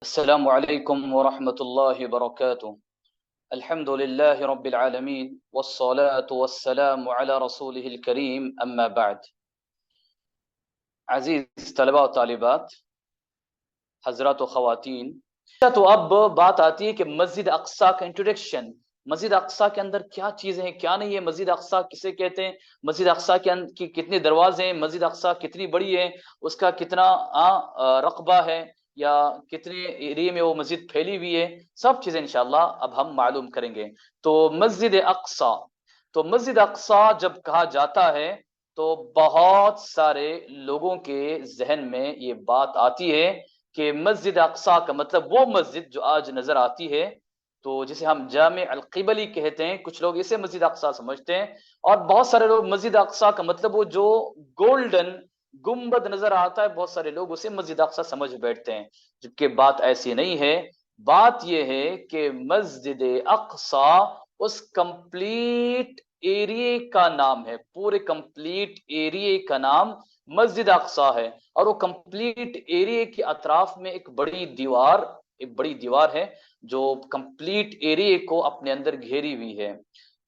السلام عليكم ورحمة الله وبركاته. الحمد لله رب العالمين والصلاة والسلام على رسوله الكريم أما بعد. عزیز طلباء و طالبات، حضرات و خواتین، تو اب بات آتی ہے کہ مسجد اقصیٰ کا انٹروڈکشن. مسجد اقصیٰ کے اندر کیا چیزیں ہیں، کیا نہیں ہے، مسجد اقصیٰ کسے کہتے ہیں، مسجد اقصیٰ کی کتنے دروازے ہیں، مسجد اقصیٰ کتنی بڑی ہے، اس کا کتنا رقبہ ہے یا کتنے ایریے میں وہ مسجد پھیلی ہوئی ہے، سب چیزیں انشاءاللہ اب ہم معلوم کریں گے. تو مسجد اقصیٰ، تو مسجد اقصیٰ جب کہا جاتا ہے تو بہت سارے لوگوں کے ذہن میں یہ بات آتی ہے کہ مسجد اقصیٰ کا مطلب وہ مسجد جو آج نظر آتی ہے، تو جسے ہم جامع القبلی کہتے ہیں، کچھ لوگ اسے مسجد اقصیٰ سمجھتے ہیں، اور بہت سارے لوگ مسجد اقصیٰ کا مطلب وہ جو گولڈن گنبد نظر آتا ہے، بہت سارے لوگ اسے مسجد اقصیٰ سمجھ بیٹھتے ہیں، جبکہ بات ایسی نہیں ہے. بات یہ ہے کہ مسجد اقصیٰ اس کمپلیٹ ایریے کا نام ہے، پورے کمپلیٹ ایریے کا نام مسجد اقصیٰ ہے، اور وہ کمپلیٹ ایریے کے اطراف میں ایک بڑی دیوار ہے جو کمپلیٹ ایریے کو اپنے اندر گھیری ہوئی ہے،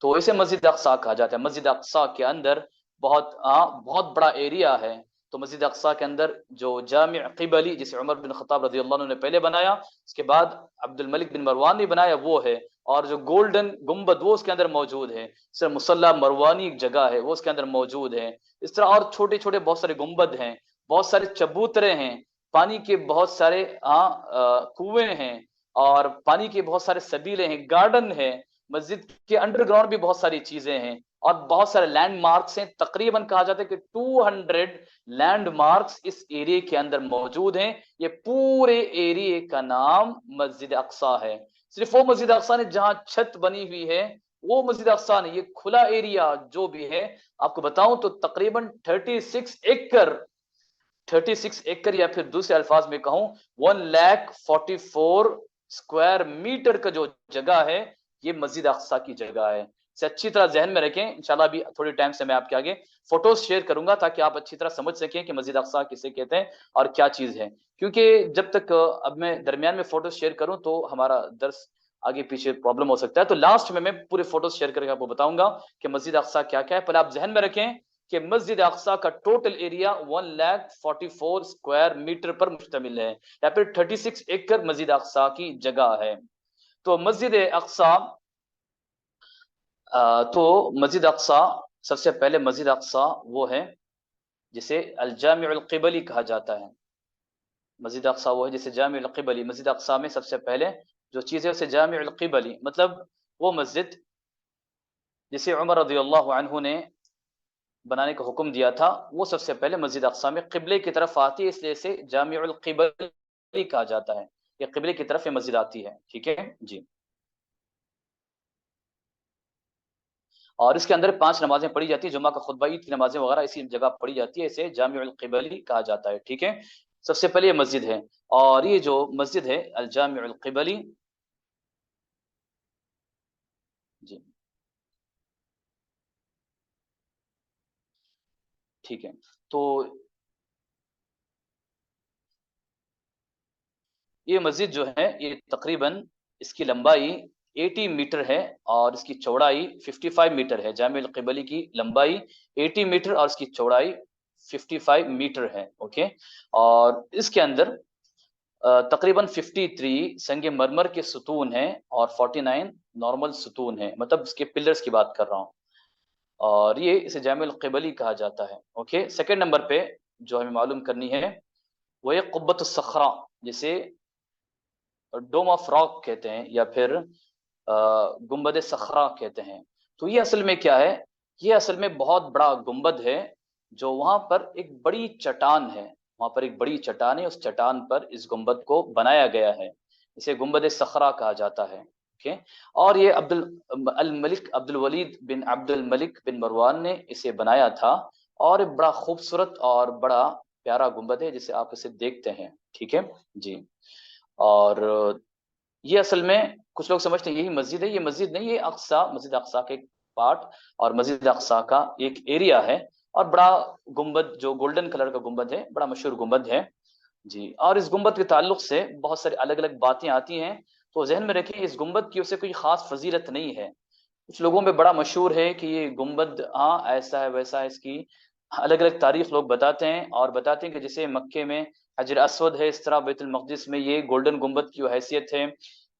تو اسے مسجد اقصیٰ کہا جاتا ہے. مسجد اقصیٰ کے اندر بہت بڑا ایریا ہے. تو مسجد اقصیٰ کے اندر جو جامع قبلی جسے عمر بن خطاب رضی اللہ عنہ نے پہلے بنایا، اس کے بعد عبد الملک بن مروان نے بنایا، وہ ہے، اور جو گولڈن گنبد وہ اس کے اندر موجود ہے. اس طرح مصلی مروانی ایک جگہ ہے، وہ اس کے اندر موجود ہے. اس طرح اور چھوٹے چھوٹے بہت سارے گنبد ہیں، بہت سارے چبوترے ہیں، پانی کے بہت سارے کنویں ہیں، اور پانی کے بہت سارے سبیلے ہیں، گارڈن ہے. مسجد کے انڈر گراؤنڈ بھی بہت ساری چیزیں ہیں، اور بہت سارے لینڈ مارکس ہیں. تقریباً کہا جاتا ہے کہ 200 لینڈ مارکس اس ایریے کے اندر موجود ہیں. یہ پورے ایریے کا نام مسجد اقصیٰ ہے. صرف وہ مسجد اقصیٰ نہیں جہاں چھت بنی ہوئی ہے، وہ مسجد اقصیٰ نہیں، یہ کھلا ایریا جو بھی ہے. آپ کو بتاؤں تو تقریباً 36 ایکڑ یا پھر دوسرے الفاظ میں کہوں 1,44 اسکوائر میٹر کا جو جگہ ہے، یہ مسجد اقصیٰ کی جگہ ہے. اسے اچھی طرح ذہن میں رکھیں. انشاءاللہ ابھی تھوڑے ٹائم سے میں آپ کے آگے فوٹوز شیئر کروں گا تاکہ آپ اچھی طرح سمجھ سکیں کہ مسجد اقصیٰ کسے کہتے ہیں اور کیا چیز ہے. کیونکہ جب تک اب میں درمیان میں فوٹوز شیئر کروں تو ہمارا درس آگے پیچھے پرابلم ہو سکتا ہے. تو لاسٹ میں پورے فوٹوز شیئر کر کے آپ کو بتاؤں گا کہ مسجد اقصیٰ کیا کیا ہے. پہلے آپ ذہن میں رکھیں کہ مسجد اقصیٰ کا ٹوٹل ایریا 1,44 اسکوائر میٹر پر مشتمل ہے، یا پھر 36 ایکڑ مسجد اقصیٰ کی جگہ ہے. تو مسجد اقصیٰ سب سے پہلے مسجد اقصیٰ وہ ہے جسے الجامع القبلی کہا جاتا ہے. مسجد اقصیٰ وہ ہے جسے جامع القبلی. مسجد اقصیٰ میں سب سے پہلے جو چیز ہے اسے جامع القبلی، مطلب وہ مسجد جسے عمر رضی اللہ عنہ نے بنانے کا حکم دیا تھا، وہ سب سے پہلے مسجد اقصیٰ میں قبلے کی طرف آتی ہے، اس لیے اسے جامع القبلی کہا جاتا ہے. یہ قبلے کی طرف یہ مسجد آتی ہے. ٹھیک ہے جی. اور اس کے اندر 5 نمازیں پڑھی جاتی ہیں، جمعہ کا خطبہ، عید کی نمازیں وغیرہ اسی جگہ پڑھی جاتی ہے. اسے جامع القبلی کہا جاتا ہے. ٹھیک ہے. سب سے پہلے یہ مسجد ہے، اور یہ جو مسجد ہے الجامع القبلی جی ٹھیک ہے. تو یہ مسجد جو ہے یہ تقریباً اس کی لمبائی 80 میٹر ہے اور اس کی چوڑائی 55 میٹر ہے. جامع القبلی کی لمبائی 80 میٹر اور اس کی چوڑائی 55 میٹر ہے. اوکے. اور اس کے اندر تقریباً 53 سنگ مرمر کے ستون ہیں اور 49 نارمل ستون ہیں، مطلب اس کے پلرز کی بات کر رہا ہوں، اور یہ اسے جامع القبلی کہا جاتا ہے. اوکے. سیکنڈ نمبر پہ جو ہمیں معلوم کرنی ہے وہ یہ قبۃ الصخرہ، جسے ڈوم آف راک کہتے ہیں یا پھر گنبد صخرہ کہتے ہیں. تو یہ اصل میں کیا ہے؟ یہ اصل میں بہت بڑا گنبد ہے جو وہاں پر ایک بڑی چٹان ہے، وہاں پر ایک بڑی چٹان ہے، اس چٹان پر اس گنبد کو بنایا گیا ہے، اسے گنبد صخرہ کہا جاتا ہے. اوکے. اور یہ عبد الولید بن عبد الملک بن مروان نے اسے بنایا تھا، اور ایک بڑا خوبصورت اور بڑا پیارا گنبد ہے جسے آپ اسے دیکھتے ہیں. ٹھیک ہے جی. اور یہ اصل میں کچھ لوگ سمجھتے ہیں یہی مسجد ہے، یہ مسجد نہیں، یہ مسجد اقصیٰ کا ایک پارٹ اور مسجد اقصیٰ کا ایک ایریا ہے، اور بڑا گنبد جو گولڈن کلر کا گنبد ہے، بڑا مشہور گنبد ہے جی، اور اس گنبد کے تعلق سے بہت ساری الگ الگ باتیں آتی ہیں، تو ذہن میں رکھیں اس گنبد کی اسے کوئی خاص فضیلت نہیں ہے۔ کچھ لوگوں میں بڑا مشہور ہے کہ یہ گنبد ہاں ایسا ہے ویسا ہے، اس کی الگ الگ تاریخ لوگ بتاتے ہیں، اور بتاتے ہیں کہ جیسے مکے میں حجر اسود ہے، اس طرح بیت المقدس میں یہ گولڈن گنبد کی حیثیت ہے۔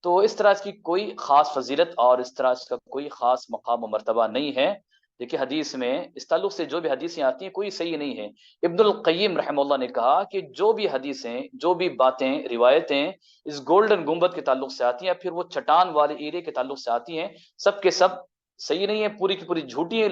تو اس طرح اس کی کوئی خاص فضیلت اور اس طرح اس کا کوئی خاص مقام و مرتبہ نہیں ہے۔ دیکھیے حدیث میں اس تعلق سے جو بھی حدیثیں آتی ہیں کوئی صحیح نہیں ہے۔ ابن القیم رحمہ اللہ نے کہا کہ جو بھی حدیثیں، جو بھی باتیں، روایتیں اس گولڈن گنبد کے تعلق سے آتی ہیں، پھر وہ چٹان والے ایرے کے تعلق سے آتی ہیں، سب کے سب صحیح نہیں ہے، پوری کی پوری جھوٹی ہے،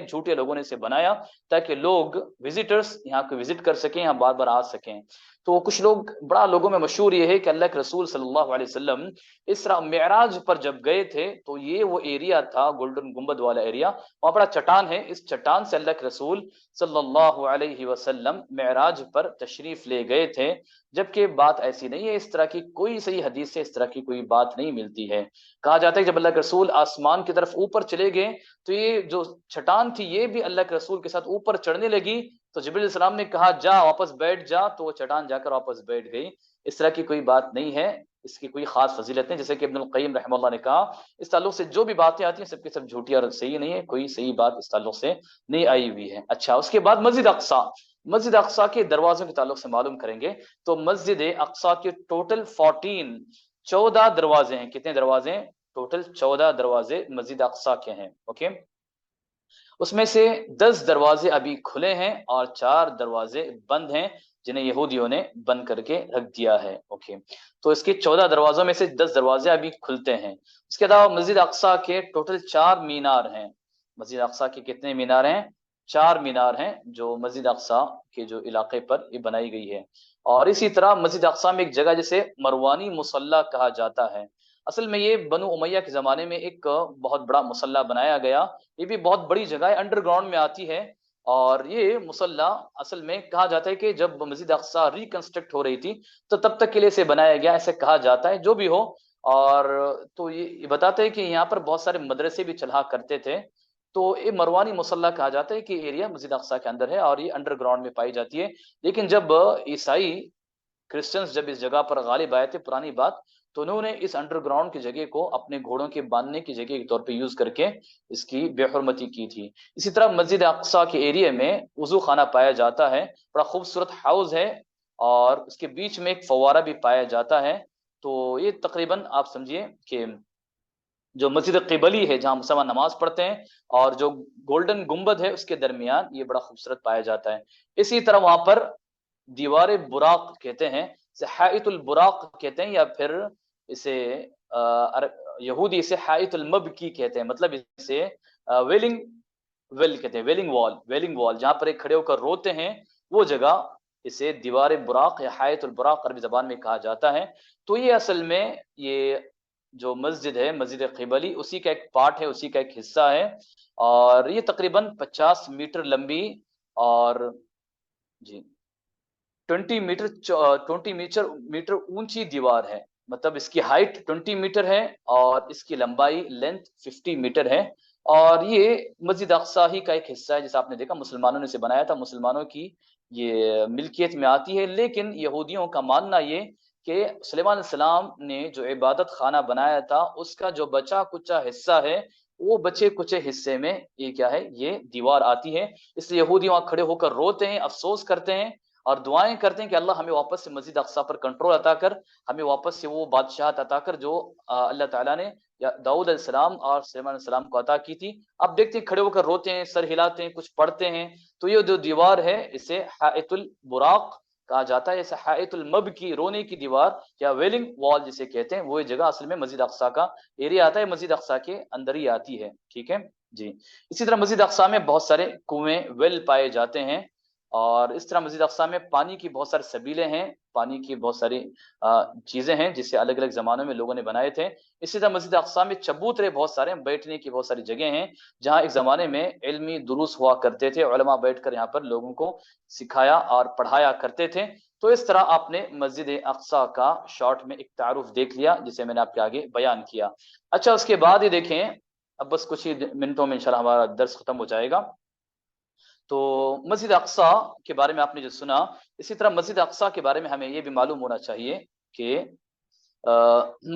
جھوٹے لوگوں نے اسے بنایا تاکہ لوگ وزٹرز یہاں کو وزٹ کر سکیں، یہاں بار بار آ سکیں۔ تو کچھ لوگ، بڑا لوگوں میں مشہور یہ ہے کہ اللہ کے رسول صلی اللہ علیہ وسلم اسرا معراج پر جب گئے تھے تو یہ وہ ایریا تھا گولڈن گنبد والا ایریا، وہاں بڑا چٹان ہے، اس چٹان سے اللہ کے رسول صلی اللہ علیہ وسلم معراج پر تشریف لے گئے تھے، جبکہ بات ایسی نہیں ہے، اس طرح کی کوئی صحیح حدیث سے اس طرح کی کوئی بات نہیں ملتی ہے۔ کہا جاتا ہے کہ جب اللہ کے رسول آسمان کی طرف اوپر چلے گئے تو یہ جو چٹان تھی یہ بھی اللہ کے رسول کے ساتھ اوپر چڑھنے لگی، تو جبریل علیہ السلام نے کہا جا واپس بیٹھ جا، تو وہ چٹان جا کر واپس بیٹھ گئی۔ اس طرح کی کوئی بات نہیں ہے، اس کی کوئی خاص فضیلت نہیں، جیسے کہ ابن القیم رحمہ اللہ نے کہا اس تعلق سے جو بھی باتیں آتی ہیں سب کی سب جھوٹی اور صحیح نہیں ہے، کوئی صحیح بات اس تعلق سے نہیں آئی ہوئی ہے۔ اچھا، اس کے بعد مسجد اقصی، مسجد اقصی کے دروازوں کے تعلق سے معلوم کریں گے تو مسجد اقصی کے ٹوٹل 14 دروازے ہیں۔ کتنے دروازے ہیں؟ ٹوٹل 14 دروازے مسجد اقصی کے ہیں۔ اوکے، اس میں سے 10 دروازے ابھی کھلے ہیں اور 4 دروازے بند ہیں جنہیں یہودیوں نے بند کر کے رکھ دیا ہے۔ اوکے، تو اس کے 14 دروازوں میں سے 10 دروازے ابھی کھلتے ہیں۔ اس کے علاوہ مسجد اقصی کے ٹوٹل 4 مینار ہیں۔ مسجد اقصی کے کتنے مینار ہیں؟ 4 مینار ہیں جو مسجد اقصی کے جو علاقے پر یہ بنائی گئی ہے۔ اور اسی طرح مسجد اقصی میں ایک جگہ جسے مروانی مصلی کہا جاتا ہے، اصل میں یہ بنو امیہ کے زمانے میں ایک بہت بڑا مصلی بنایا گیا، یہ بھی بہت بڑی جگہ ہے، انڈر گراؤنڈ میں آتی ہے۔ اور یہ مصلی اصل میں کہا جاتا ہے کہ جب مسجد اقصی ریکنسٹرکٹ ہو رہی تھی تو تب تک کے لیے اسے بنایا گیا، ایسے کہا جاتا ہے، جو بھی ہو۔ اور تو یہ بتاتے ہیں کہ یہاں پر بہت سارے مدرسے بھی چلا کرتے تھے، تو یہ مروانی مصلی کہا جاتا ہے کہ ایریا مسجد اقصی کے اندر ہے اور یہ انڈر گراؤنڈ میں پائی جاتی ہے۔ لیکن جب عیسائی کرسچنز جب اس جگہ پر غالب آئے تھے، پرانی بات، تو انہوں نے اس انڈر گراؤنڈ کی جگہ کو اپنے گھوڑوں کے باندھنے کی جگہ کے طور پہ یوز کر کے اس کی بے حرمتی کی تھی۔ اسی طرح مسجد اقصی کے ایریا میں وضو خانہ پایا جاتا ہے، بڑا خوبصورت ہاؤس ہے، اور اس کے بیچ میں ایک فوارہ بھی پایا جاتا ہے۔ تو یہ تقریباً آپ سمجھیے کہ جو مسجد قبلی ہے جہاں مسلمان نماز پڑھتے ہیں اور جو گولڈن گنبد ہے اس کے درمیان یہ بڑا خوبصورت پایا جاتا ہے۔ اسی طرح وہاں پر دیوار براق کہتے ہیں، اسے حائط البراق کہتے ہیں، یا پھر اسے یہودی اسے حائط المبکی کہتے ہیں، مطلب اسے ویلنگ ویل کہتے ہیں، ویلنگ وال جہاں پر ایک کھڑے ہو کر روتے ہیں، وہ جگہ اسے دیوار براق یا حائط البراق عربی زبان میں کہا جاتا ہے۔ تو یہ اصل میں یہ جو مسجد ہے، مسجد قبلی، اسی کا ایک پارٹ ہے، اسی کا ایک حصہ ہے، اور یہ تقریباً 50 میٹر لمبی اور جی 20 میٹر اونچی دیوار ہے، مطلب اس کی ہائٹ 20 میٹر ہے اور اس کی لمبائی لینتھ 50 میٹر ہے۔ اور یہ مسجد اقصی ہی کا ایک حصہ ہے، جیسا آپ نے دیکھا مسلمانوں نے اسے بنایا تھا، مسلمانوں کی یہ ملکیت میں آتی ہے، لیکن یہودیوں کا ماننا یہ کہ سلیمان علیہ السلام نے جو عبادت خانہ بنایا تھا اس کا جو بچا کچا حصہ ہے، وہ بچے کچے حصے میں یہ کیا ہے، یہ دیوار آتی ہے۔ اس لیے یہودی وہاں کھڑے ہو کر روتے ہیں، افسوس کرتے ہیں اور دعائیں کرتے ہیں کہ اللہ ہمیں واپس سے مسجد اقصی پر کنٹرول عطا کر، ہمیں واپس سے وہ بادشاہت عطا کر جو اللہ تعالیٰ نے یا داؤد علیہ السلام اور سلیمان علیہ السلام کو عطا کی تھی۔ اب دیکھتے ہیں کھڑے ہو کر روتے ہیں، سر ہلاتے ہیں، کچھ پڑھتے ہیں۔ تو یہ جو دیوار ہے اسے حائط البراق کہا جاتا ہے، اسے حائط المب کی رونے کی دیوار یا ویلنگ وال جسے کہتے ہیں، وہ جگہ اصل میں مسجد اقصی کا ایریا آتا ہے، مسجد اقصی کے اندر ہی آتی ہے۔ ٹھیک ہے جی۔ اسی طرح مسجد اقصی میں بہت سارے کنویں، ویل پائے جاتے ہیں، اور اس طرح مسجد اقصی میں پانی کی بہت سارے سبیلیں ہیں، پانی کی بہت ساری چیزیں ہیں جسے الگ الگ زمانوں میں لوگوں نے بنائے تھے۔ اسی طرح مسجد اقصی میں چبوترے بہت سارے ہیں، بیٹھنے کی بہت ساری جگہیں ہیں جہاں ایک زمانے میں علمی دروس ہوا کرتے تھے، علماء بیٹھ کر یہاں پر لوگوں کو سکھایا اور پڑھایا کرتے تھے۔ تو اس طرح آپ نے مسجد اقصی کا شارٹ میں ایک تعارف دیکھ لیا جسے میں نے آپ کے آگے بیان کیا۔ اچھا، اس کے بعد یہ دیکھیں، اب بس کچھ ہی منٹوں میں انشاءاللہ ہمارا درس ختم ہو جائے گا۔ تو مسجد اقصی کے بارے میں آپ نے جو سنا، اسی طرح مسجد اقصی کے بارے میں ہمیں یہ بھی معلوم ہونا چاہیے کہ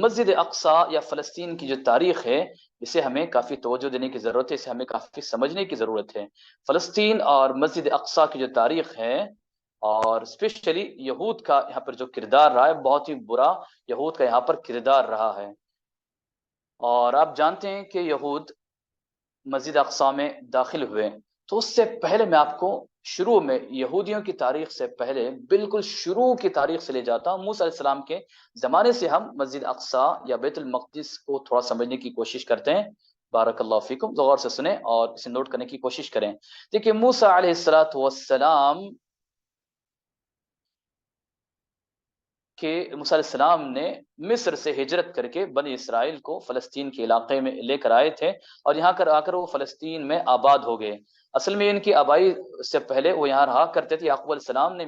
مسجد اقصی یا فلسطین کی جو تاریخ ہے اسے ہمیں کافی توجہ دینے کی ضرورت ہے، اسے ہمیں کافی سمجھنے کی ضرورت ہے۔ فلسطین اور مسجد اقصی کی جو تاریخ ہے، اور اسپیشلی یہود کا یہاں پر جو کردار رہا ہے، بہت ہی برا یہود کا یہاں پر کردار رہا ہے۔ اور آپ جانتے ہیں کہ یہود مسجد اقصی میں داخل ہوئے، تو اس سے پہلے میں آپ کو شروع میں یہودیوں کی تاریخ سے پہلے بالکل شروع کی تاریخ سے لے جاتا ہوں۔ موسیٰ علیہ السلام کے زمانے سے ہم مسجد اقصی یا بیت المقدس کو تھوڑا سمجھنے کی کوشش کرتے ہیں۔ بارک اللہ فیکم، غور سے سنیں اور اسے نوٹ کرنے کی کوشش کریں۔ دیکھیے موسیٰ علیہ السلام کہ موسیٰ علیہ السلام نے مصر سے ہجرت کر کے بنی اسرائیل کو فلسطین کے علاقے میں لے کر آئے تھے، اور یہاں آ کر وہ فلسطین میں آباد ہو گئے۔ اصل میں ان کی آبائی سے پہلے وہ یہاں رہا کرتے تھے۔ یعقوب علیہ السلام نے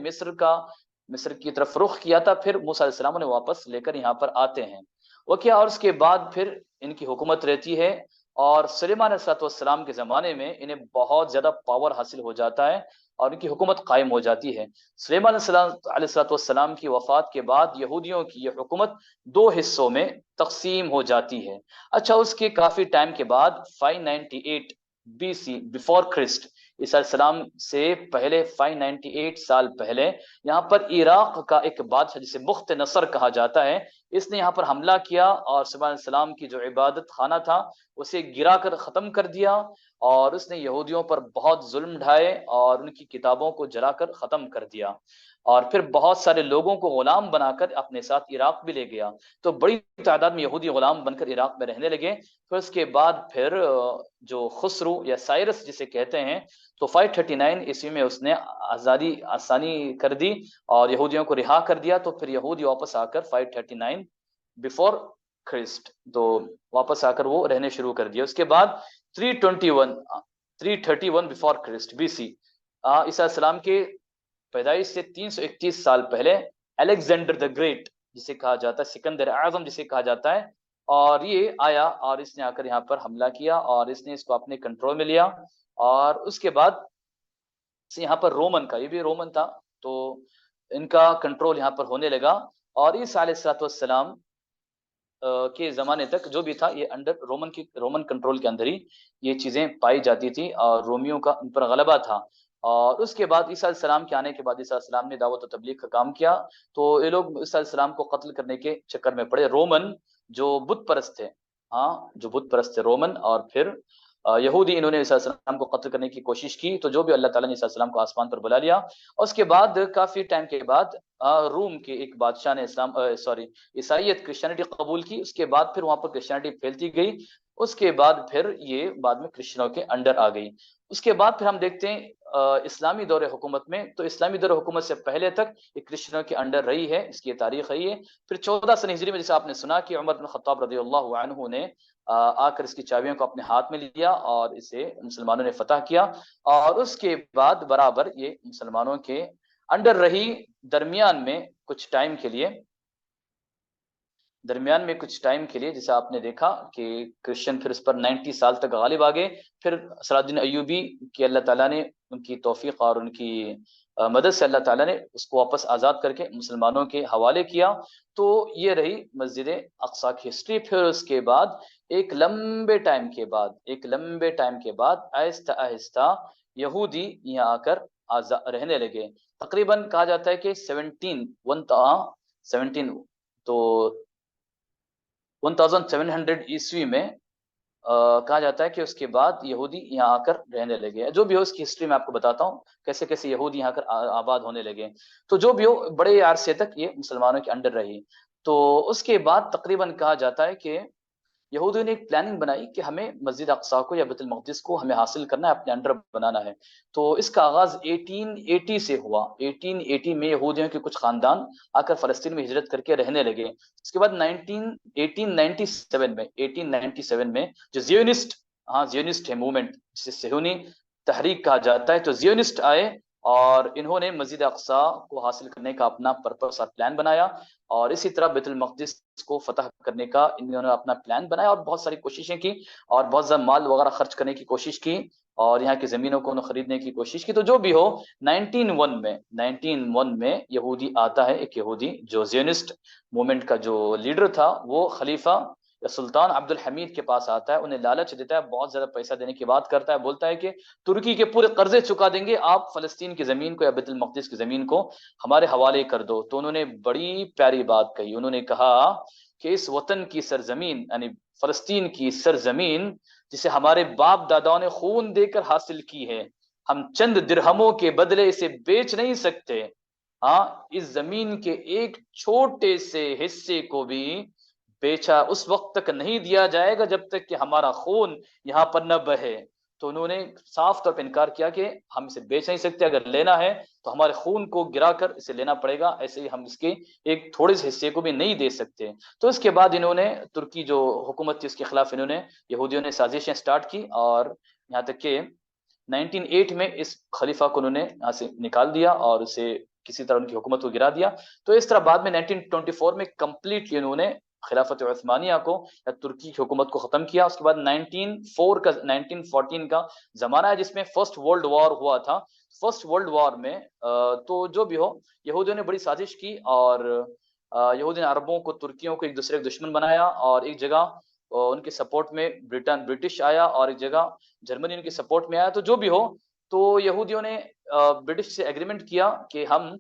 مصر کی طرف رخ کیا تھا، پھر موسیٰ علیہ السلام نے واپس لے کر یہاں پر آتے ہیں وہ کیا، اور اس کے بعد پھر ان کی حکومت رہتی ہے، اور سلیمان علیہ السلام کے زمانے میں انہیں بہت زیادہ پاور حاصل ہو جاتا ہے اور ان کی حکومت قائم ہو جاتی ہے۔ سلیمان علیہ السلام کی وفات کے بعد یہودیوں کی یہ حکومت دو حصوں میں تقسیم ہو جاتی ہے۔ اچھا، اس کے کافی ٹائم کے بعد 598 بی سی بفور کرسٹ، عیسیٰ علیہ السلام سے پہلے 598 سال پہلے یہاں پر عراق کا ایک بادشاہ جسے بخت نصر کہا جاتا ہے، اس نے یہاں پر حملہ کیا اور سلیمان علیہ السلام کی جو عبادت خانہ تھا اسے گرا کر ختم کر دیا، اور اس نے یہودیوں پر بہت ظلم ڈھائے اور ان کی کتابوں کو جلا کر ختم کر دیا، اور پھر بہت سارے لوگوں کو غلام بنا کر اپنے ساتھ عراق بھی لے گیا۔ تو بڑی تعداد میں یہودی غلام بن کر عراق میں رہنے لگے۔ پھر اس کے بعد پھر جو خسرو یا سائرس جسے کہتے ہیں، تو 539 عیسوی میں اس نے آسانی کر دی اور یہودیوں کو رہا کر دیا۔ تو پھر یہودی واپس آ کر 539 بفور کرسٹ تو واپس آ کر وہ رہنے شروع کر دیا۔ اس کے بعد 331 بفور کرسٹ بی سی، عیسیٰ السلام کے پیدائش سے 331 سال پہلے الیگزینڈر دا گریٹ جسے کہا جاتا ہے، سکندر اعظم جسے کہا جاتا ہے، اور یہ آیا اور اس نے آ کر یہاں پر حملہ کیا اور اس نے اس کو اپنے کنٹرول میں لیا، اور اس کے بعد یہاں پر رومن کا، یہ بھی رومن تھا، تو ان کا کنٹرول یہاں پر ہونے لگا، اور عیسیٰ علیہ السلام کے زمانے تک جو بھی تھا یہ انڈر رومن کنٹرول کے اندر ہی یہ چیزیں پائی جاتی تھی، اور رومیوں کا ان پر غلبہ تھا۔ اور اس کے بعد عیسیٰ علیہ السلام کے آنے کے بعد عیسیٰ علیہ السلام نے دعوت و تبلیغ کا کام کیا، تو یہ لوگ عیسیٰ علیہ السلام کو قتل کرنے کے چکر میں پڑے۔ رومن جو بت پرست تھے، جو بت پرست تھے رومن، اور پھر یہودی انہوں نے عیسیٰ علیہ السلام کو قتل کرنے کی کوشش کی، تو جو بھی اللہ تعالیٰ نے عیسیٰ علیہ السلام کو آسمان پر بلا لیا۔ اور اس کے بعد کافی ٹائم کے بعد روم کے ایک بادشاہ نے عیسائیت کرسچینٹی قبول کی، اس کے بعد پھر وہاں پر کرسچینٹی پھیلتی گئی، اس کے بعد پھر یہ بعد میں کرسچنوں کے انڈر آ گئی۔ اس کے بعد پھر ہم دیکھتے ہیں اسلامی دور حکومت میں، تو اسلامی دور حکومت سے پہلے تک یہ کرسچنوں کے انڈر رہی ہے، اس کی یہ تاریخ رہی ہے۔ پھر 14 سن ہجری میں جیسے آپ نے سنا کہ عمر بن خطاب رضی اللہ عنہ نے آ کر اس کی چابیوں کو اپنے ہاتھ میں لیا اور اسے مسلمانوں نے فتح کیا، اور اس کے بعد برابر یہ مسلمانوں کے انڈر رہی۔ درمیان میں کچھ ٹائم کے لیے جیسے آپ نے دیکھا کہ کرسچن پھر اس پر 90 سال تک غالب آ گئے، پھر صلاح الدین ایوبی کی اللہ تعالیٰ نے ان کی توفیق اور ان کی مدد سے اللہ تعالیٰ نے اس کو واپس آزاد کر کے مسلمانوں کے حوالے کیا۔ تو یہ رہی مسجد اقصی کی ہسٹری۔ پھر اس کے بعد ایک لمبے ٹائم کے بعد آہستہ آہستہ یہودی یہاں آ کر رہنے لگے۔ تقریباً کہا جاتا ہے کہ 1700 عیسوی میں کہا جاتا ہے کہ اس کے بعد یہودی یہاں آ کر رہنے لگے۔ جو بھی ہو اس کی ہسٹری میں آپ کو بتاتا ہوں کیسے کیسے یہودی یہاں کر آباد ہونے لگے۔ تو جو بھی ہو بڑے عرصے تک یہ مسلمانوں کے انڈر رہی۔ تو اس کے بعد تقریباً کہا جاتا ہے کہ یہودیوں نے ایک پلاننگ بنائی کہ ہمیں مسجد اقصی کو یا بیت المقدس کو ہمیں حاصل کرنا ہے، اپنے انڈر بنانا ہے۔ تو اس کا آغاز 1880 سے ہوا۔ 1880 میں یہودیوں کے کچھ خاندان آ کر فلسطین میں ہجرت کر کے رہنے لگے۔ اس کے بعد 1897 میں جو زیونسٹ ہے موومنٹ، جسے صہیونی تحریک کہا جاتا ہے، تو زیونسٹ آئے اور انہوں نے مسجد اقصی کو حاصل کرنے کا اپنا پرپس اور پلان بنایا، اور اسی طرح بیت المقدس کو فتح کرنے کا انہوں نے اپنا پلان بنایا اور بہت ساری کوششیں کی اور بہت زیادہ مال وغیرہ خرچ کرنے کی کوشش کی۔ اور یہاں کی زمینوں کو انہوں خریدنے کی کوشش کی. تو جو بھی ہو 1901 میں یہودی آتا ہے, ایک یہودی جو زیونسٹ موومنٹ کا جو لیڈر تھا, وہ خلیفہ یا سلطان عبد الحمید کے پاس آتا ہے, انہیں لالچ دیتا ہے, بہت زیادہ پیسہ دینے کی بات کرتا ہے, بولتا ہے کہ ترکی کے پورے قرضے چکا دیں گے آپ فلسطین کی زمین کو یا بیت المقدس کی زمین کو ہمارے حوالے کر دو. تو انہوں نے بڑی پیاری بات کہی, انہوں نے کہا کہ اس وطن کی سرزمین یعنی فلسطین کی سرزمین جسے ہمارے باپ داداؤں نے خون دے کر حاصل کی ہے, ہم چند درہموں کے بدلے اسے بیچ نہیں سکتے. ہاں, اس زمین کے ایک چھوٹے سے حصے کو بھی بیچا اس وقت تک نہیں دیا جائے گا جب تک کہ ہمارا خون یہاں پر نہ بہے. تو انہوں نے صاف طور پہ انکار کیا کہ ہم اسے بیچ نہیں سکتے, اگر لینا ہے تو ہمارے خون کو گرا کر اسے لینا پڑے گا, ایسے ہی ہم اس کے ایک تھوڑے سے حصے کو بھی نہیں دے سکتے. تو اس کے بعد انہوں نے ترکی جو حکومت تھی اس کے خلاف انہوں نے یہودیوں نے سازشیں سٹارٹ کی, اور یہاں تک کہ 1908 میں اس خلیفہ کو انہوں نے یہاں سے نکال دیا اور اسے کسی طرح ان کی حکومت کو گرا دیا. تو اس طرح بعد میں 1924 میں کمپلیٹلی انہوں نے خلافت عثمانیہ کو یا ترکی کی حکومت کو ختم کیا. اس کے بعد 1914 کا زمانہ ہے جس میں فرسٹ ورلڈ وار ہوا تھا. فرسٹ ورلڈ وار میں تو جو بھی ہو یہودیوں نے بڑی سازش کی, اور یہودی نے عربوں کو ترکیوں کو ایک دوسرے کے دشمن بنایا, اور ایک جگہ ان کے سپورٹ میں برٹش آیا اور ایک جگہ جرمنی ان کے سپورٹ میں آیا. تو جو بھی ہو تو یہودیوں نے برٹش سے ایگریمنٹ کیا کہ ہم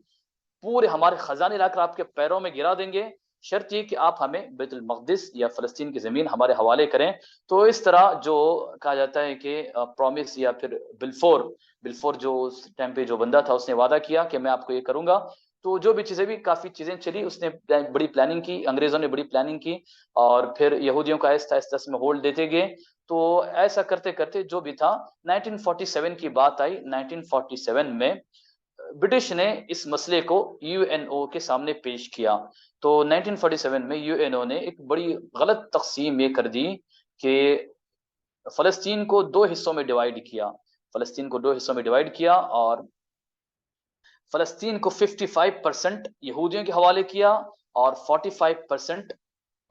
پورے ہمارے خزانے لا کر آپ کے پیروں میں گرا دیں گے, شرط یہ کہ آپ ہمیں بیت المقدس یا فلسطین کی زمین ہمارے حوالے کریں. تو اس طرح جو کہا جاتا ہے کہ پرومس یا پھر بلفور جو اس ٹائم پہ جو بندہ تھا اس نے وعدہ کیا کہ میں آپ کو یہ کروں گا. تو جو بھی چیزیں بھی کافی چیزیں چلی, اس نے بڑی پلاننگ کی, انگریزوں نے بڑی پلاننگ کی, اور پھر یہودیوں کا آہستہ آہستہ اس میں ہولڈ دیتے گئے. تو ایسا کرتے کرتے جو بھی تھا 1947 کی بات آئی. 1947 میں برٹش نے اس مسئلے کو یو این او کے سامنے پیش کیا. تو 1947 میں یو این او نے ایک بڑی غلط تقسیم یہ کر دی کہ فلسطین کو دو حصوں میں ڈیوائیڈ کیا, اور فلسطین کو 55% یہودیوں کے حوالے کیا اور 45%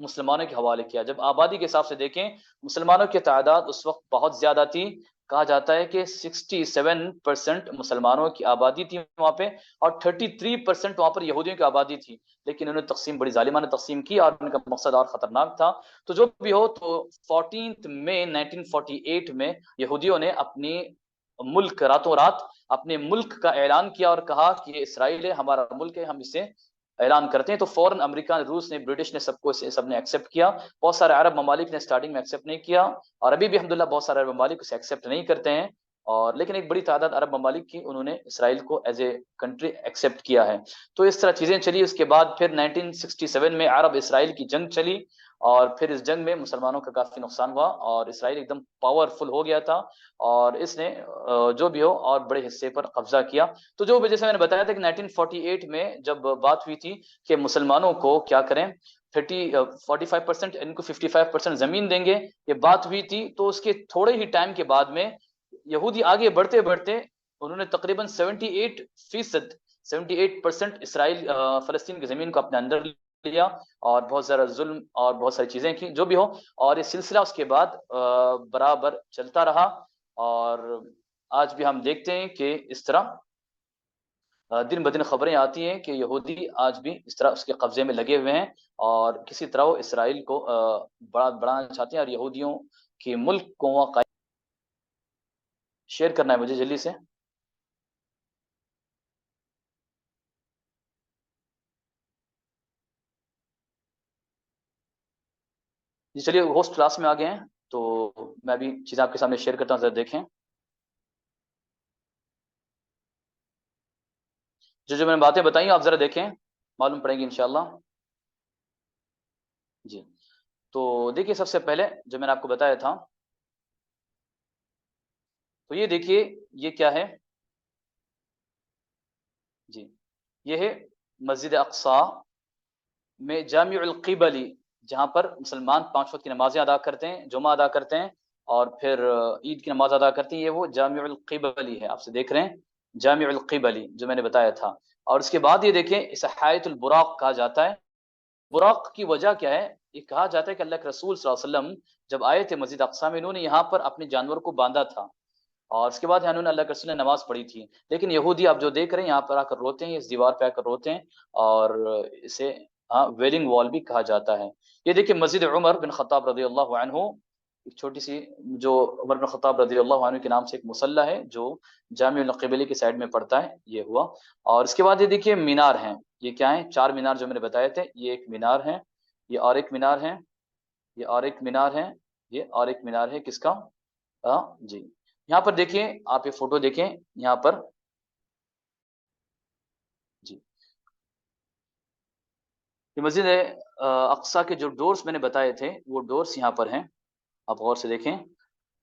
مسلمانوں کے حوالے کیا. جب آبادی کے حساب سے دیکھیں مسلمانوں کی تعداد اس وقت بہت زیادہ تھی, کہا جاتا ہے کہ 67% مسلمانوں کی آبادی تھی وہاں پہ, اور 33% وہاں پر یہودیوں کی آبادی تھی. لیکن انہوں نے تقسیم بڑی ظالمانہ تقسیم کی, اور ان کا مقصد اور خطرناک تھا. تو جو بھی ہو تو 14 مئی 1948 میں یہودیوں نے اپنی ملک راتوں رات اپنے ملک کا اعلان کیا اور کہا کہ یہ اسرائیل ہے, ہمارا ملک ہے, ہم اسے اعلان کرتے ہیں. تو فوراً امریکہ, روس نے, برٹش نے, سب نے ایکسیپٹ کیا. بہت سارے عرب ممالک نے سٹارٹنگ میں ایکسیپٹ نہیں کیا, اور ابھی بھی الحمدللہ بہت سارے عرب ممالک اسے ایکسیپٹ نہیں کرتے ہیں, اور لیکن ایک بڑی تعداد عرب ممالک کی انہوں نے اسرائیل کو ایز اے کنٹری ایکسیپٹ کیا ہے. تو اس طرح چیزیں چلی. اس کے بعد پھر 1967 میں عرب اسرائیل کی جنگ چلی, اور پھر اس جنگ میں مسلمانوں کا کافی نقصان ہوا, اور اسرائیل ایک دم پاورفل ہو گیا تھا, اور اس نے جو بھی ہو اور بڑے حصے پر قبضہ کیا. تو جو جیسے میں نے بتایا تھا کہ 1948 میں جب بات ہوئی تھی کہ مسلمانوں کو کیا کریں, 45% ان کو 55% زمین دیں گے, یہ بات ہوئی تھی. تو اس کے تھوڑے ہی ٹائم کے بعد میں یہودی آگے بڑھتے بڑھتے انہوں نے تقریباً 78% اسرائیل فلسطین کی زمین کو اپنے اندر لیا, اور بہت زیادہ ظلم اور بہت ساری چیزیں کی. جو بھی ہو, اور یہ سلسلہ اس کے بعد برابر چلتا رہا, اور آج بھی ہم دیکھتے ہیں کہ اس طرح دن بدن خبریں آتی ہیں کہ یہودی آج بھی اس طرح اس کے قبضے میں لگے ہوئے ہیں, اور کسی طرح وہ اسرائیل کو بڑھانا چاہتے ہیں, اور یہودیوں کے ملک کو شیئر کرنا ہے مجھے جلدی سے. جی چلیے, ہوسٹ کلاس میں آ گئے ہیں, تو میں بھی چیزیں آپ کے سامنے شیئر کرتا ہوں, ذرا دیکھیں. جو میں نے باتیں بتائیں آپ ذرا دیکھیں, معلوم پڑیں گی انشاءاللہ. جی تو دیکھیے, سب سے پہلے جو میں نے آپ کو بتایا تھا, تو یہ دیکھیے یہ کیا ہے. جی یہ ہے مسجد اقصی میں جامع القبلی, جہاں پر مسلمان 5 وقت کی نمازیں ادا کرتے ہیں, جمعہ ادا کرتے ہیں, اور پھر عید کی نماز ادا کرتے ہیں. یہ وہ جامع القبلی ہے, آپ سے دیکھ رہے ہیں جامع القبلی جو میں نے بتایا تھا. اور اس کے بعد یہ دیکھیں اسے حایۃ البراق کہا جاتا ہے. براق کی وجہ کیا ہے؟ یہ کہا جاتا ہے کہ اللہ کے رسول صلی اللہ علیہ وسلم جب آئے تھے مسجد اقصی میں, انہوں نے یہاں پر اپنے جانور کو باندھا تھا, اور اس کے بعد انہوں نے اللہ کے رسول نے نماز پڑھی تھی، لیکن یہودی آپ جو دیکھ رہے ہیں یہاں پر آ کر روتے ہیں، اس دیوار پہ آ کر روتے ہیں، اور اسے ویلنگ وال بھی کہا جاتا ہے۔ یہ دیکھیں مسجد عمر بن خطاب رضی اللہ عنہ، ایک چھوٹی سی جو عمر بن خطاب رضی اللہ عنہ کے نام سے ایک مصلی ہے جو جامع القبلی کی سائڈ میں پڑتا ہے، یہ ہوا۔ اور اس کے بعد یہ دیکھیے مینار ہیں، یہ کیا ہیں؟ 4 مینار جو میں نے بتائے تھے، یہ ایک مینار ہے، یہ اور ایک مینار ہے، یہ اور ایک مینار ہے، یہ اور ایک مینار ہے، کس کا؟ جی یہاں پر دیکھیں آپ، یہ فوٹو دیکھیں یہاں پر، جی یہ مسجد اقصی کے جو ڈورز میں نے بتائے تھے وہ ڈورز یہاں پر ہیں، آپ غور سے دیکھیں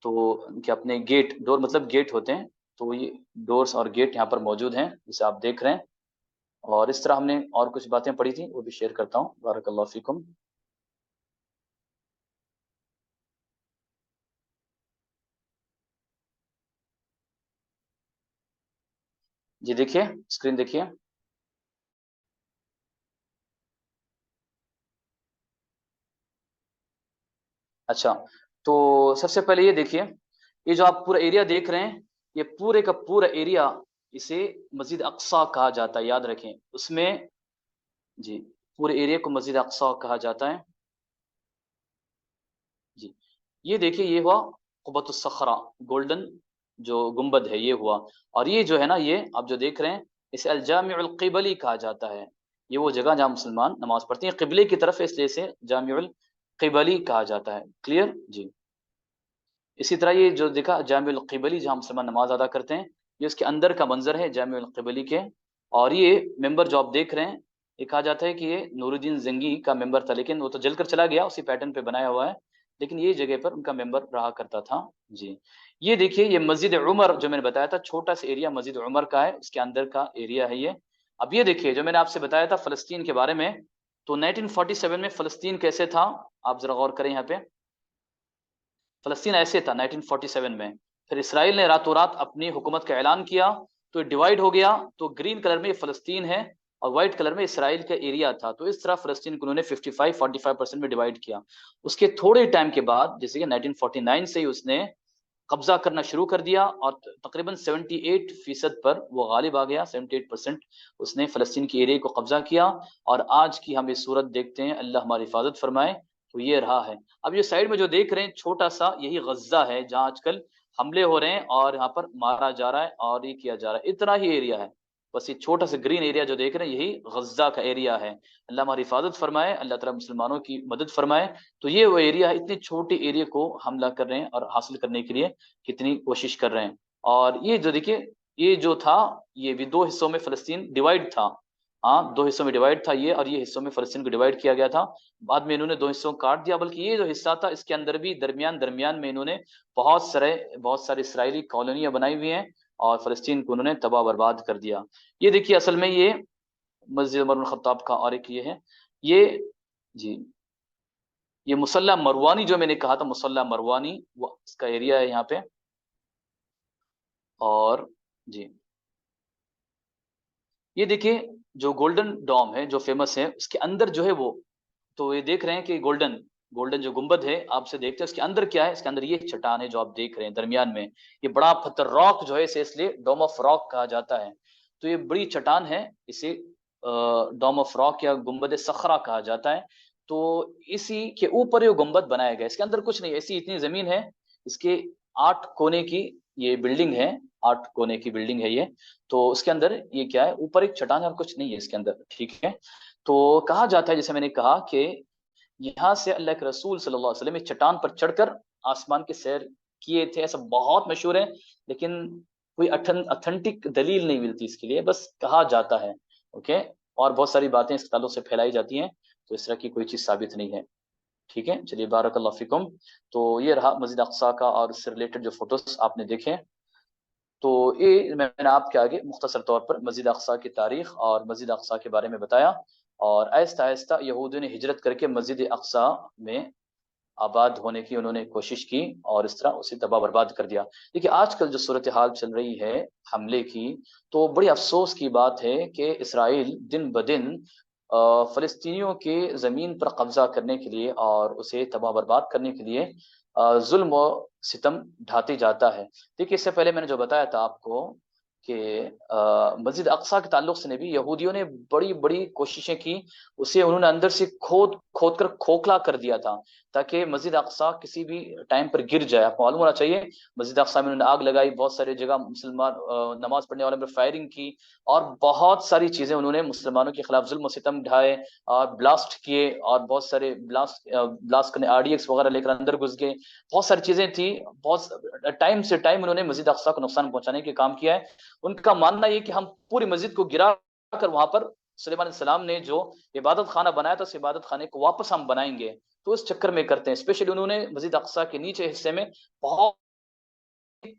تو ان کے اپنے گیٹ، ڈور مطلب گیٹ ہوتے ہیں، تو یہ ڈورز اور گیٹ یہاں پر موجود ہیں جسے آپ دیکھ رہے ہیں۔ اور اس طرح ہم نے اور کچھ باتیں پڑھی تھیں، وہ بھی شیئر کرتا ہوں، بارک اللہ فیکم۔ جی دیکھیے اسکرین دیکھیے، اچھا تو سب سے پہلے یہ دیکھیے، یہ جو آپ پورا ایریا دیکھ رہے ہیں، یہ پورے کا پورا ایریا اسے مسجد اقصی کہا جاتا ہے، یاد رکھیں اس میں، جی پورے ایریا کو مسجد اقصی کہا جاتا ہے۔ جی یہ دیکھیے یہ ہوا قبۃ الصخرہ، گولڈن جو گنبد ہے یہ ہوا، اور یہ جو ہے نا یہ آپ جو دیکھ رہے ہیں اسے الجامع القبلی کہا جاتا ہے، یہ وہ جگہ جہاں مسلمان نماز پڑھتے ہیں قبلے کی طرف، اس لیے اسے جامع القبلی کہا جاتا ہے، کلیئر جی۔ اسی طرح یہ جو دیکھا جامع القبلی جہاں مسلمان نماز ادا کرتے ہیں، یہ اس کے اندر کا منظر ہے جامع القبلی کے، اور یہ ممبر جو آپ دیکھ رہے ہیں یہ کہا جاتا ہے کہ یہ نور الدین زنگی کا ممبر تھا، لیکن وہ تو جل کر چلا گیا، اسی پیٹرن پہ بنایا ہوا ہے، لیکن یہ جگہ پر ان کا ممبر رہا کرتا تھا جی۔ یہ دیکھیے یہ مسجد عمر جو میں نے بتایا تھا، چھوٹا سا ایریا مسجد عمر کا ہے، اس کے اندر کا ایریا ہے یہ۔ اب یہ دیکھیے جو میں نے آپ سے بتایا تھا فلسطین کے بارے میں، تو 1947 میں فلسطین کیسے تھا، آپ ذرا غور کریں یہاں پہ، فلسطین ایسے تھا 1947 میں، پھر اسرائیل نے راتوں رات اپنی حکومت کا اعلان کیا تو یہ ڈیوائیڈ ہو گیا، تو گرین کلر میں فلسطین ہے اور وائٹ کلر میں اسرائیل کا ایریا تھا، تو اس طرح فلسطین کو انہوں نے 45-45% میں ڈیوائیڈ کیا۔ اس کے تھوڑے ٹائم کے بعد جیسے کہ 1949 سے ہی اس نے قبضہ کرنا شروع کر دیا، اور تقریباً 78% پر وہ غالب آ گیا، 78% اس نے فلسطین کی ایریا کو قبضہ کیا، اور آج کی ہم یہ صورت دیکھتے ہیں، اللہ ہماری حفاظت فرمائے، تو یہ رہا ہے۔ اب یہ سائڈ میں جو دیکھ رہے ہیں چھوٹا سا، یہی غزہ ہے جہاں آج کل حملے ہو رہے ہیں اور یہاں پر مارا جا رہا ہے اور یہ کیا جا رہا ہے، اتنا ہی ایریا ہے، بس یہ چھوٹا سا گرین ایریا جو دیکھ رہے ہیں یہی غزہ کا ایریا ہے۔ اللہ ہماری حفاظت فرمائے، اللہ تعالیٰ مسلمانوں کی مدد فرمائے۔ تو یہ وہ ایریا ہے، اتنے چھوٹے ایریا کو حملہ کر رہے ہیں اور حاصل کرنے کے لیے کتنی کوشش کر رہے ہیں۔ اور یہ جو دیکھیے یہ جو تھا یہ بھی 2 حصوں میں فلسطین ڈیوائیڈ تھا، ہاں 2 حصوں میں ڈیوائیڈ تھا یہ، اور یہ حصوں میں فلسطین کو ڈیوائیڈ کیا گیا تھا، بعد میں انہوں نے 2 حصوں کاٹ دیا، بلکہ یہ جو حصہ تھا اس کے اندر بھی درمیان میں انہوں نے بہت سارے اسرائیلی کالونیاں بنائی ہوئی ہیں، اور فلسطین کو انہوں نے تباہ برباد کر دیا۔ یہ دیکھیے اصل میں یہ مسجد عمر بن خطاب کا، اور ایک یہ ہے یہ، جی یہ مصلی مروانی جو میں نے کہا تھا، مصلی مروانی وہ اس کا ایریا ہے یہاں پہ، اور جی یہ دیکھیے جو گولڈن ڈوم ہے جو فیمس ہے، اس کے اندر جو ہے وہ، تو یہ دیکھ رہے ہیں کہ گولڈن جو گنبد ہے آپ سے دیکھتے ہیں، اس کے اندر کیا ہے، اس کے اندر یہ چٹان ہے جو آپ دیکھ رہے ہیں درمیان میں، یہ بڑا پتھر راک جو ہے اسے اس لیے ڈوم آف راک کہا جاتا ہے، تو یہ بڑی چٹان ہے، اسے ڈوم آف راک یا گنبد صخرہ کہا جاتا ہے، تو اسی کے اوپر یہ گنبد بنایا گیا، اس کے اندر کچھ نہیں، ایسی اتنی زمین ہے، اس کے 8 کونے کی یہ بلڈنگ ہے، 8 کونے کی بلڈنگ ہے یہ، تو اس کے اندر یہ کیا ہے، اوپر ایک چٹان ہے اور کچھ نہیں ہے اس کے اندر، ٹھیک ہے۔ تو کہا جاتا ہے جیسے میں نے کہا کہ یہاں سے اللہ کے رسول صلی اللہ علیہ وسلم اس چٹان پر چڑھ کر آسمان کی سیر کیے تھے، ایسا بہت مشہور ہے، لیکن کوئی اتھینٹک دلیل نہیں ملتی اس کے لیے، بس کہا جاتا ہے، اوکے، اور بہت ساری باتیں اس تعلق سے پھیلائی جاتی ہیں، تو اس طرح کی کوئی چیز ثابت نہیں ہے، ٹھیک ہے، چلیے بارک اللہ فیکم۔ تو یہ رہا مسجد اقصی کا، اور اس سے ریلیٹڈ جو فوٹوز آپ نے دیکھے، تو یہ میں نے آپ کے آگے مختصر طور پر مسجد اقصی کی تاریخ اور مسجد اقصی کے بارے میں بتایا، اور آہستہ آہستہ یہودیوں نے ہجرت کر کے مسجد اقصی میں آباد ہونے کی انہوں نے کوشش کی، اور اس طرح اسے تباہ برباد کر دیا۔ دیکھیے آج کل جو صورتحال چل رہی ہے حملے کی، تو بڑی افسوس کی بات ہے کہ اسرائیل دن بدن فلسطینیوں کے زمین پر قبضہ کرنے کے لیے اور اسے تباہ برباد کرنے کے لیے ظلم و ستم ڈھاتے جاتا ہے۔ دیکھیے اس سے پہلے میں نے جو بتایا تھا آپ کو کہ مسجد اقصیٰ کے تعلق سے بھی یہودیوں نے بڑی بڑی کوششیں کی، اسے انہوں نے اندر سے کھود کھود کر کھوکھلا کر دیا تھا تاکہ مسجد اقصیٰ کسی بھی ٹائم پر گر جائے۔ آپ کو معلوم ہونا چاہیے مسجد اقصیٰ میں انہوں نے آگ لگائی، بہت ساری جگہ مسلمان نماز پڑھنے والوں پر فائرنگ کی، اور بہت ساری چیزیں انہوں نے مسلمانوں کے خلاف ظلم و ستم ڈھائے اور بلاسٹ کیے، اور بہت سارے بلاسٹ کرنے آر ڈی ایکس وغیرہ لے کر اندر گھس گئے، بہت ساری چیزیں تھیں، بہت ٹائم سے ٹائم انہوں نے مسجد اقصیٰ کو نقصان پہنچانے کے کام کیا ہے۔ ان کا ماننا یہ کہ ہم پوری مسجد کو گرا کر وہاں پر سلیمان علیہ السلام نے جو عبادت خانہ بنایا تھا اس عبادت خانے کو واپس ہم بنائیں گے، تو اس چکر میں کرتے ہیں۔ اسپیشلی انہوں نے مسجد اقصیٰ کے نیچے حصے میں بہت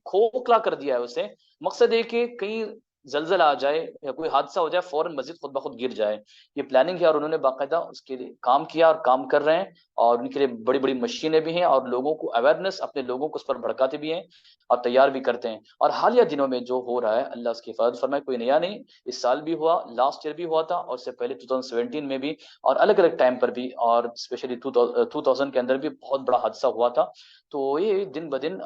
کھوکھلا کر دیا ہے اسے، مقصد ہے کہ کہیں زلزلہ آ جائے یا کوئی حادثہ ہو جائے فوراً مسجد خود بخود گر جائے، یہ پلاننگ ہے، اور انہوں نے باقاعدہ اس کے لیے کام کیا اور کام کر رہے ہیں، اور ان کے لیے بڑی بڑی مشینیں بھی ہیں، اور لوگوں کو اویئرنیس، اپنے لوگوں کو اس پر بھڑکاتے بھی ہیں اور تیار بھی کرتے ہیں۔ اور حالیہ دنوں میں جو ہو رہا ہے اللہ اس کی حفاظت فرمائے، کوئی نیا نہیں، اس سال بھی ہوا، لاسٹ ایئر بھی ہوا تھا، اور اس سے پہلے 2017 میں بھی، اور الگ الگ ٹائم پر بھی، اور اسپیشلی 2000 کے اندر بھی بہت بڑا حادثہ ہوا تھا۔ تو یہ دن بدن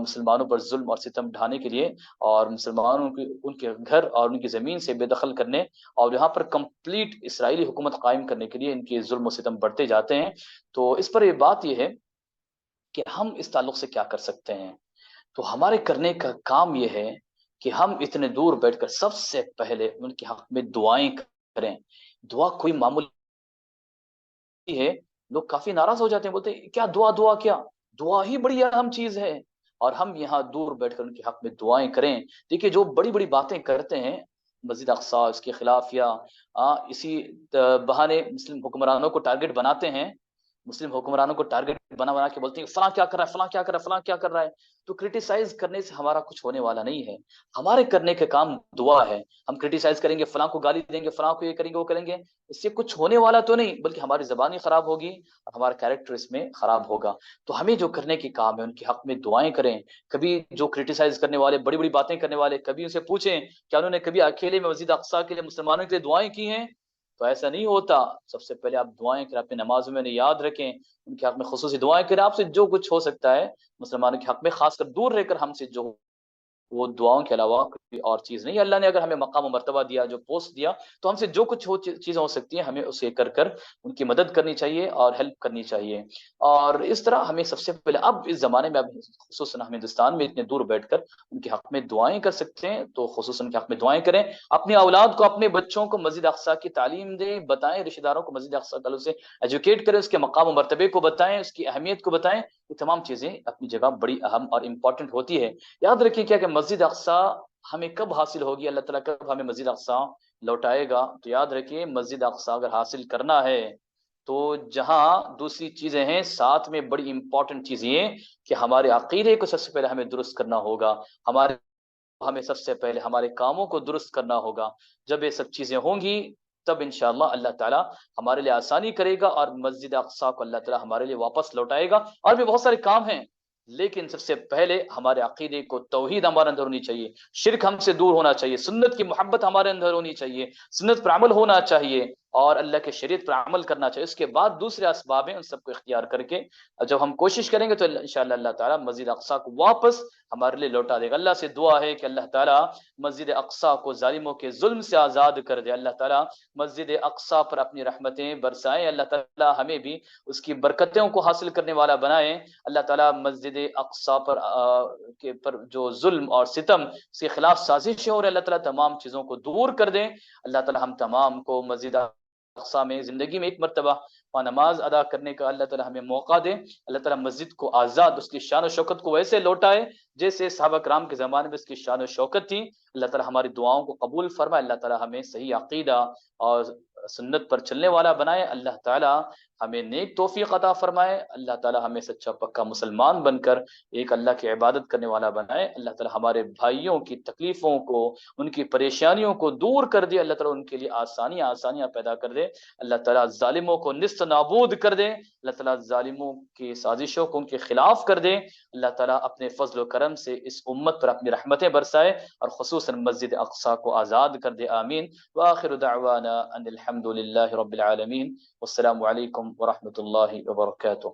مسلمانوں پر ظلم اور ستم ڈھانے کے لیے، اور مسلمانوں کی ان کے گھر اور ان کی زمین سے بے دخل کرنے، اور یہاں پر کمپلیٹ اسرائیلی حکومت قائم کرنے کے لیے ان کے ظلم و ستم بڑھتے جاتے ہیں۔ تو اس پر یہ بات یہ ہے کہ ہم اس تعلق سے کیا کر سکتے ہیں؟ تو ہمارے کرنے کا کام یہ ہے کہ ہم اتنے دور بیٹھ کر سب سے پہلے ان کے حق میں دعائیں کریں۔ دعا کوئی معمولی ہے، لوگ کافی ناراض ہو جاتے ہیں، بولتے ہیں کیا دعا، دعا کیا، دعا ہی بڑی اہم چیز ہے، اور ہم یہاں دور بیٹھ کر ان کے حق میں دعائیں کریں۔ دیکھیے جو بڑی بڑی باتیں کرتے ہیں مسجد اقصیٰ اس کے خلاف، یا اسی بہانے مسلم حکمرانوں کو ٹارگٹ بناتے ہیں، مسلم حکمرانوں کو ٹارگٹ بنا بنا کے بولتے ہیں فلاں کیا کر رہا ہے، فلاں کیا کر رہا ہے، فلاں کیا کر رہا ہے، تو کرٹیسائز کرنے سے ہمارا کچھ ہونے والا نہیں ہے۔ ہمارے کرنے کا کام دعا ہے۔ ہم کرٹیسائز کریں گے، فلاں کو گالی دیں گے، فلاں کو یہ کریں گے وہ کریں گے، اس سے کچھ ہونے والا تو نہیں، بلکہ ہماری زبان ہی خراب ہوگی اور ہمارا کیریکٹر اس میں خراب ہوگا۔ تو ہمیں جو کرنے کی کام ہے ان کے حق میں دعائیں کریں۔ کبھی جو کرٹیسائز کرنے والے، بڑی بڑی باتیں کرنے والے، کبھی ان سے پوچھیں کیا انہوں نے کبھی اکیلے میں مسجد اقصیٰ کے لیے، مسلمانوں کے لیے دعائیں کی ہیں؟ تو ایسا نہیں ہوتا۔ سب سے پہلے آپ دعائیں کریں، اپنی نمازوں میں یاد رکھیں، ان کے حق میں خصوصی دعائیں کریں، آپ سے جو کچھ ہو سکتا ہے مسلمانوں کے حق میں، خاص کر دور رہ کر ہم سے جو وہ دعاؤں کے علاوہ کوئی اور چیز نہیں۔ اللہ نے اگر ہمیں مقام و مرتبہ دیا، جو پوسٹ دیا، تو ہم سے جو کچھ چیزیں ہو سکتی ہیں ہمیں اسے کر کر ان کی مدد کرنی چاہیے اور ہیلپ کرنی چاہیے۔ اور اس طرح ہمیں سب سے پہلے اب اس زمانے میں، اب خصوصاً ہم ہندوستان میں اتنے دور بیٹھ کر ان کے حق میں دعائیں کر سکتے ہیں، تو خصوصاً ان کے حق میں دعائیں کریں۔ اپنی اولاد کو، اپنے بچوں کو مسجد اقصیٰ کی تعلیم دیں، بتائیں، رشتہ داروں کو مسجد اقصیٰ تعلق سے ایجوکیٹ کریں، اس کے مقام و مرتبے کو بتائیں، اس کی اہمیت کو بتائیں۔ یہ تمام چیزیں اپنی جگہ بڑی اہم اور امپورٹنٹ ہوتی ہے۔ یاد رکھیے کیا کہ مسجد اقصیٰ ہمیں کب حاصل ہوگی، اللہ تعالیٰ کب ہمیں مسجد اقصیٰ لوٹائے گا، تو یاد رکھیے مسجد اقصیٰ اگر حاصل کرنا ہے تو جہاں دوسری چیزیں ہیں، ساتھ میں بڑی امپورٹنٹ چیز یہ کہ ہمارے عقیدے کو سب سے پہلے ہمیں درست کرنا ہوگا، ہمیں سب سے پہلے ہمارے کاموں کو درست کرنا ہوگا۔ جب یہ سب چیزیں ہوں گی تب انشاءاللہ اللہ تعالیٰ ہمارے لیے آسانی کرے گا، اور مسجد اقصیٰ کو اللہ تعالیٰ ہمارے لیے واپس لوٹائے گا۔ اور بھی بہت سارے کام ہیں، لیکن سب سے پہلے ہمارے عقیدے کو توحید ہمارے اندر ہونی چاہیے، شرک ہم سے دور ہونا چاہیے، سنت کی محبت ہمارے اندر ہونی چاہیے، سنت پر عمل ہونا چاہیے، اور اللہ کے شریعت پر عمل کرنا چاہیے۔ اس کے بعد دوسرے اسباب ہیں، ان سب کو اختیار کر کے جب ہم کوشش کریں گے تو انشاءاللہ اللہ تعالیٰ مسجد اقصیٰ کو واپس ہمارے لیے لوٹا دے گا۔ اللہ سے دعا ہے کہ اللہ تعالیٰ مسجد اقصیٰ کو ظالموں کے ظلم سے آزاد کر دے، اللہ تعالیٰ مسجد اقصیٰ پر اپنی رحمتیں برسائیں، اللہ تعالیٰ ہمیں بھی اس کی برکتوں کو حاصل کرنے والا بنائیں، اللہ تعالیٰ مسجد اقصیٰ پر جو ظلم اور ستم، اس کے خلاف سازشیں ہو رہے، اللہ تعالیٰ تمام چیزوں کو دور کر دیں۔ اللہ تعالیٰ ہم تمام کو مسجد اقصیٰ میں زندگی میں ایک مرتبہ وہاں نماز ادا کرنے کا اللہ تعالیٰ ہمیں موقع دے، اللہ تعالیٰ مسجد کو آزاد، اس کی شان و شوکت کو ویسے لوٹائے جیسے صحابہ کرام کے زمانے میں اس کی شان و شوکت تھی۔ اللہ تعالیٰ ہماری دعاؤں کو قبول فرمائے، اللہ تعالیٰ ہمیں صحیح عقیدہ اور سنت پر چلنے والا بنائے، اللہ تعالیٰ ہمیں نیک توفیق عطا فرمائے، اللہ تعالیٰ ہمیں سچا پکا مسلمان بن کر ایک اللہ کی عبادت کرنے والا بنائے، اللہ تعالیٰ ہمارے بھائیوں کی تکلیفوں کو، ان کی پریشانیوں کو دور کر دے، اللہ تعالیٰ ان کے لیے آسانیاں پیدا کر دے، اللہ تعالیٰ ظالموں کو نیست نابود کر دے، اللہ تعالیٰ ظالموں کی سازشوں کو ان کے خلاف کر دے، اللہ تعالیٰ اپنے فضل و کرم سے اس امت پر اپنی رحمتیں برسائے، اور خصوصاً مسجد اقصیٰ کو آزاد کر دے، آمین۔ وآخر دعوانا ان الحمد للہ رب العالمین، والسلام علیکم ورحمۃ اللہ وبرکاتہ۔